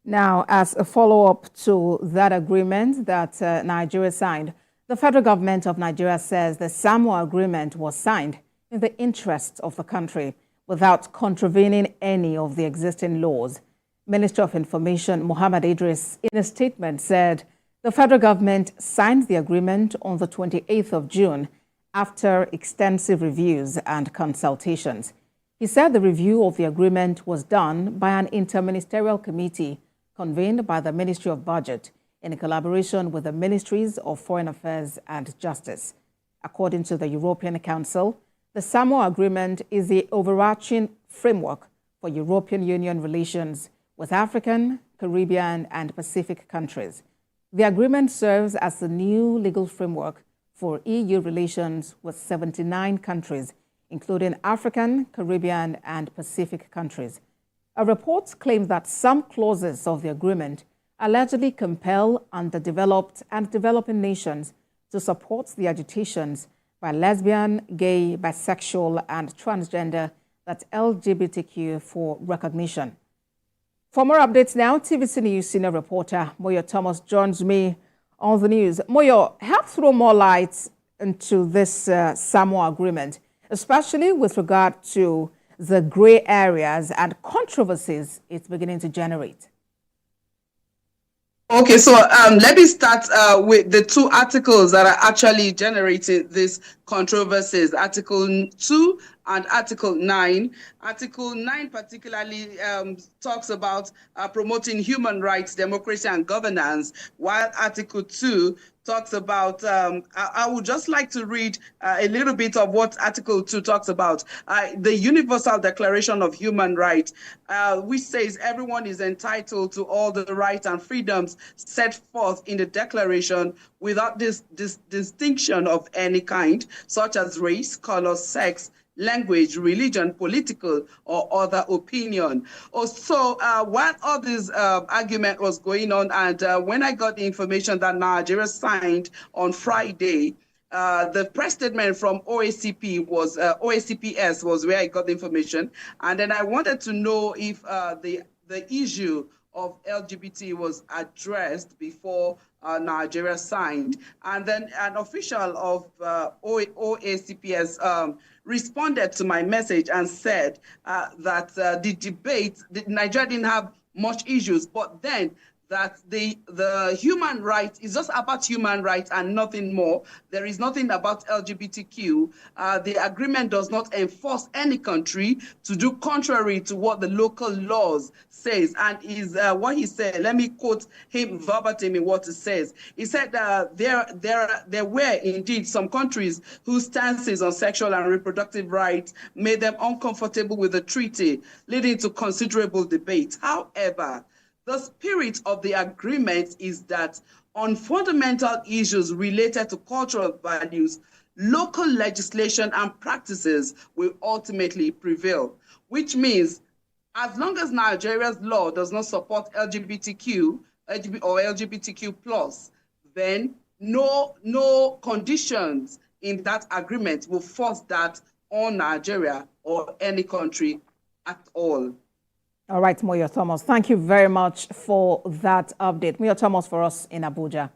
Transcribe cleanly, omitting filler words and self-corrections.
Now, as a follow-up to that agreement that Nigeria signed, the federal government of Nigeria says the Samoa agreement was signed in the interests of the country without contravening any of the existing laws. Minister of Information Mohammed Idris, in a statement, said the federal government signed the agreement on the 28th of June after extensive reviews and consultations. He said the review of the agreement was done by an interministerial committee convened by the Ministry of Budget in collaboration with the Ministries of Foreign Affairs and Justice. According to the European Council, the Samoa Agreement is the overarching framework for European Union relations with African, Caribbean, and Pacific countries. The agreement serves as the new legal framework for EU relations with 79 countries, including African, Caribbean, and Pacific countries. A report claims that some clauses of the agreement allegedly compel underdeveloped and developing nations to support the agitations by lesbian, gay, bisexual, and transgender, that's LGBTQ, for recognition. For more updates now, TVC News senior reporter Moyo Thomas joins me on the news. Moyo, help throw more light into this Samoa agreement, especially with regard to the gray areas and controversies it's beginning to generate. Okay, so let me start with the two articles that are actually generating these controversies, Article 2 and Article 9. Article 9 particularly talks about promoting human rights, democracy, and governance, while Article 2 talks about, I would just like to read a little bit of what Article 2 talks about. The Universal Declaration of Human Rights, which says everyone is entitled to all the rights and freedoms set forth in the Declaration without this distinction of any kind, such as race, color, sex, language, religion, political, or other opinion. Also, while all this argument was going on, and when I got the information that Nigeria signed on Friday, the press statement from OACP was, OACPS was where I got the information. And then I wanted to know if the issue of LGBT was addressed before Nigeria signed. And then an official of OACPS responded to my message and said that the debate, Nigeria didn't have much issues, but then that the human rights is just about human rights and nothing more. There is nothing about LGBTQ. The agreement does not enforce any country to do contrary to what the local laws says. And is what he said, let me quote him verbatim in what he says. He said there were indeed some countries whose stances on sexual and reproductive rights made them uncomfortable with the treaty, leading to considerable debate. However, the spirit of the agreement is that on fundamental issues related to cultural values, local legislation and practices will ultimately prevail, which means as long as Nigeria's law does not support LGBTQ or LGBTQ+, then no conditions in that agreement will force that on Nigeria or any country at all. All right, Moyo Thomas, thank you very much for that update. Moyo Thomas for us in Abuja.